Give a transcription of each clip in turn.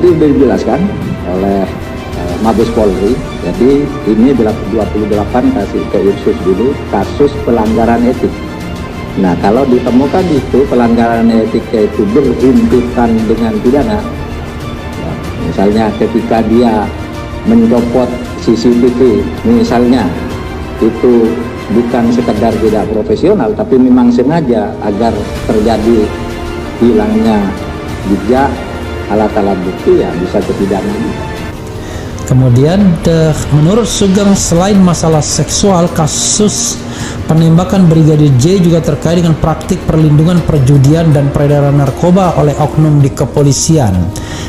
tadi sudah dijelaskan oleh Mabes Polri. Jadi ini 28 kasih ke Irsus dulu, kasus pelanggaran etik. Nah, kalau ditemukan itu pelanggaran etiknya itu berhimpitan dengan pidana, ya, misalnya ketika dia mencopot CCTV, misalnya itu bukan sekedar tidak profesional, tapi memang sengaja agar terjadi hilangnya jejak alat-alat bukti, ya bisa ke pidana juga. Kemudian menurut Sugeng, selain masalah seksual, kasus penembakan Brigadir J juga terkait dengan praktik perlindungan perjudian dan peredaran narkoba oleh oknum di kepolisian.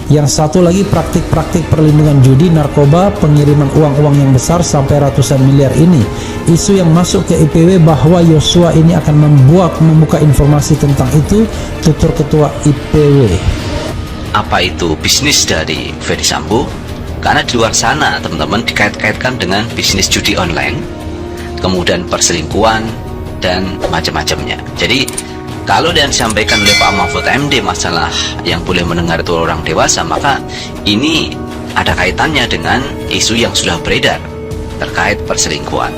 Yang satu lagi praktik-praktik perlindungan judi, narkoba, pengiriman uang-uang yang besar sampai ratusan miliar ini. Isu yang masuk ke IPW bahwa Yosua ini akan membuka informasi tentang itu, tutur Ketua IPW. Apa itu bisnis dari Ferdy Sambo? Karena di luar sana teman-teman dikait-kaitkan dengan bisnis judi online, kemudian perselingkuhan dan macam-macamnya. Jadi kalau yang disampaikan oleh Pak Mahfud MD masalah yang boleh mendengar itu orang dewasa, maka ini ada kaitannya dengan isu yang sudah beredar terkait perselingkuhan.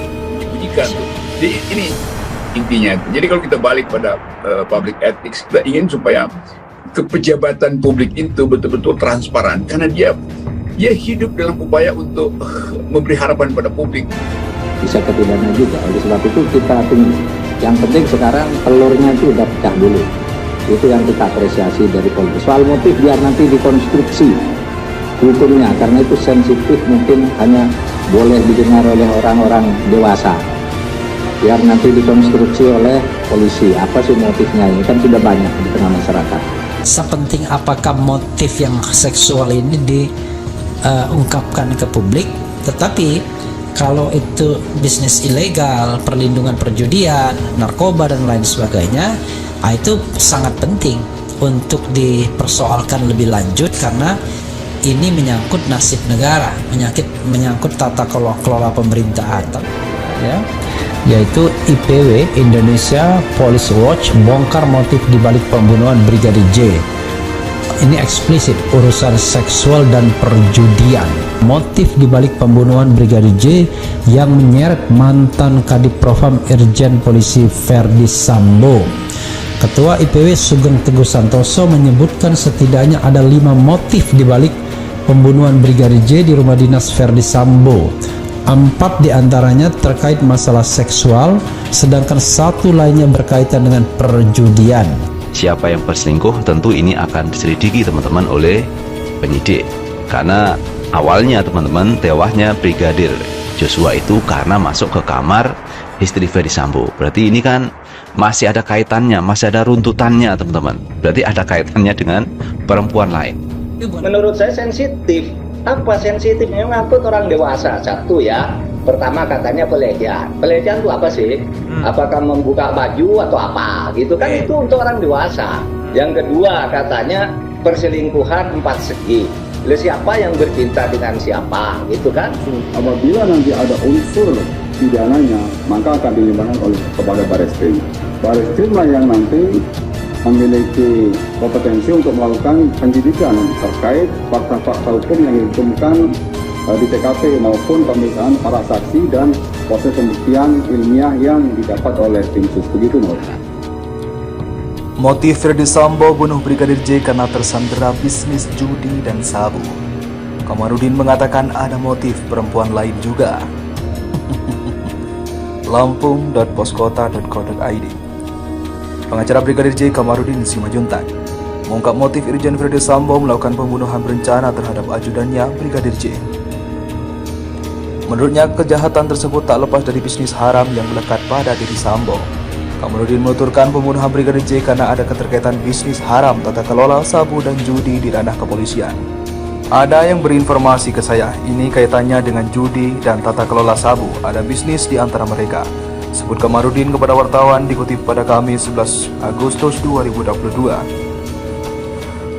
Jadi ini intinya. Jadi kalau kita balik pada public ethics, kita ingin supaya kepejabatan publik itu betul-betul transparan, karena dia hidup dalam upaya untuk memberi harapan pada publik. Bisa ke pidana juga. Oleh sebab itu kita tunggu. Yang penting sekarang telurnya itu udah pecah dulu. Itu yang kita apresiasi dari Polri. Soal motif biar nanti dikonstruksi hukumnya, karena itu sensitif, mungkin hanya boleh didengar oleh orang-orang dewasa. Biar nanti dikonstruksi oleh polisi. Apa sih motifnya? Ini kan sudah banyak di tengah masyarakat. Sepenting apakah motif yang seksual ini diungkapkan ke publik, tetapi kalau itu bisnis ilegal, perlindungan perjudian, narkoba dan lain sebagainya, itu sangat penting untuk dipersoalkan lebih lanjut, karena ini menyangkut nasib negara, menyangkut tata kelola pemerintahan, ya, yaitu IPW Indonesia Police Watch bongkar motif dibalik pembunuhan Brigadir J. Ini eksplisit urusan seksual dan perjudian. Motif dibalik pembunuhan Brigadir J yang menyeret mantan Kadif Propam Irjen Polisi Ferdy Sambo. Ketua IPW Sugeng Teguh Santoso menyebutkan setidaknya ada 5 motif dibalik pembunuhan Brigadir J di rumah dinas Ferdy Sambo. 4 diantaranya terkait masalah seksual, sedangkan 1 lainnya berkaitan dengan perjudian. Siapa yang berselingkuh tentu ini akan diselidiki teman-teman oleh penyidik, karena awalnya teman-teman tewasnya Brigadir Joshua itu karena masuk ke kamar istri Ferdy Sambo. Berarti ini kan masih ada kaitannya, masih ada runtutannya teman-teman. Berarti ada kaitannya dengan perempuan lain. Menurut saya sensitif. Apa sensitifnya? Ngangkut orang dewasa. Satu ya, pertama katanya pelecehan. Pelecehan itu apa sih? Apakah membuka baju atau apa gitu kan? Itu untuk orang dewasa. Yang kedua katanya perselingkuhan 4 segi. Siapa yang bercinta dengan siapa gitu kan? Apabila nanti ada unsur pidananya, maka akan dilimpahkan kepada Bareskrim. Bareskrim lah yang nanti memiliki kompetensi untuk melakukan penyidikan terkait fakta-fakta hukum yang ditemukan di TKP maupun pemeriksaan para saksi dan proses pembuktian ilmiah yang didapat oleh tim sus. Begitu menurut saya. Motif Ferdy Sambo bunuh Brigadir J karena tersandera bisnis judi dan sabu. Kamarudin mengatakan ada motif perempuan lain juga. Lampung.poskota.co.id. Pengacara Brigadir J Kamarudin Simajuntak mengungkap motif Irjen Ferdy Sambo melakukan pembunuhan berencana terhadap ajudannya Brigadir J. Menurutnya, kejahatan tersebut tak lepas dari bisnis haram yang melekat pada diri Sambo. Kamarudin menuturkan pembunuhan Brigadir J karena ada keterkaitan bisnis haram, tata kelola, sabu, dan judi di ranah kepolisian. Ada yang berinformasi ke saya, ini kaitannya dengan judi dan tata kelola sabu, ada bisnis di antara mereka. Sebut Kamarudin kepada wartawan dikutip pada Kamis 11 Agustus 2022.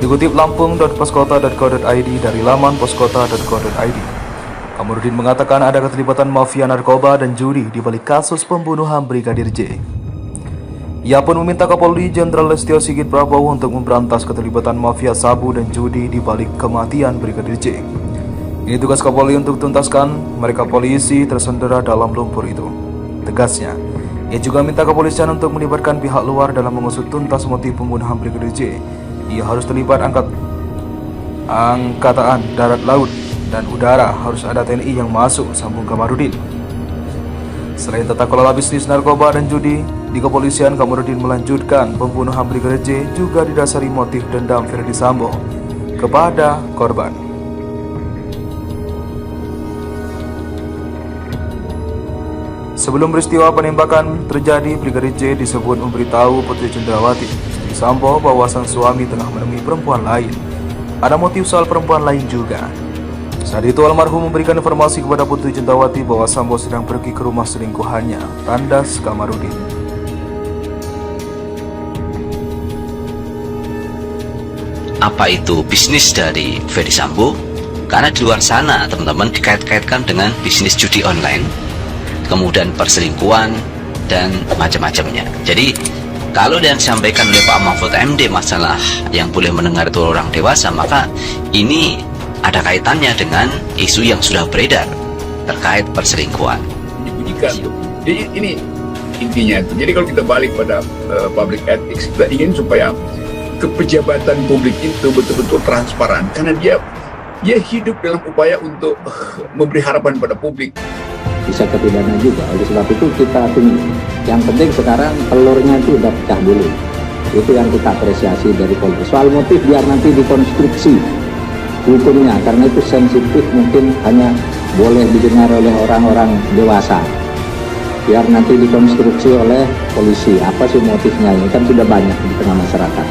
Dikutip lampung.poskota.co.id dari laman poskota.co.id. Kamarudin mengatakan ada keterlibatan mafia narkoba dan judi di balik kasus pembunuhan Brigadir J. Ia pun meminta Kapolri Jenderal Listio Sigit Prabowo untuk memberantas keterlibatan mafia sabu dan judi di balik kematian Brigadir J. Ini tugas Kapolri untuk tuntaskan mereka polisi tersandera dalam lumpur itu. Tegasnya, ia juga minta kepolisian untuk melibatkan pihak luar dalam mengusut tuntas motif pembunuhan Brigadir J. Ia harus terlibat angkatan darat, laut, dan udara. Harus ada TNI yang masuk, sambung Kamarudin. Selain tata kelola bisnis narkoba dan judi, di kepolisian Kamarudin melanjutkan pembunuhan Brigadir J juga didasari motif dendam Verdi Sambo kepada korban. Sebelum peristiwa penembakan terjadi, Brigadir J disebut memberitahu Putri Cendrawati, istri Sambo, bahwa sang suami tengah menemui perempuan lain. Ada motif soal perempuan lain juga. Saat itu almarhum memberikan informasi kepada Putri Cendrawati bahwa Sambo sedang pergi ke rumah selingkuhannya, tandas Kamarudin. Apa itu bisnis dari Verdi Sambo? Karena di luar sana teman-teman dikait-kaitkan dengan bisnis judi online, kemudian perselingkuhan dan macam-macamnya. Jadi kalau yang disampaikan oleh Pak Mahfud MD masalah yang boleh mendengar itu orang dewasa, maka ini ada kaitannya dengan isu yang sudah beredar terkait perselingkuhan. Dibunyikan. Jadi ini intinya. Jadi kalau kita balik pada public ethics, kita ingin supaya kepejabatan publik itu betul-betul transparan, karena dia hidup dalam upaya untuk memberi harapan pada publik. Bisa ke pidana juga. Oleh sebab itu kita tunggu. Yang penting sekarang telurnya itu udah pecah dulu. Itu yang kita apresiasi dari Polri. Soal motif biar nanti dikonstruksi hukumnya, karena itu sensitif, mungkin hanya boleh didengar oleh orang-orang dewasa. Biar nanti dikonstruksi oleh polisi, apa sih motifnya, ini kan sudah banyak di tengah masyarakat.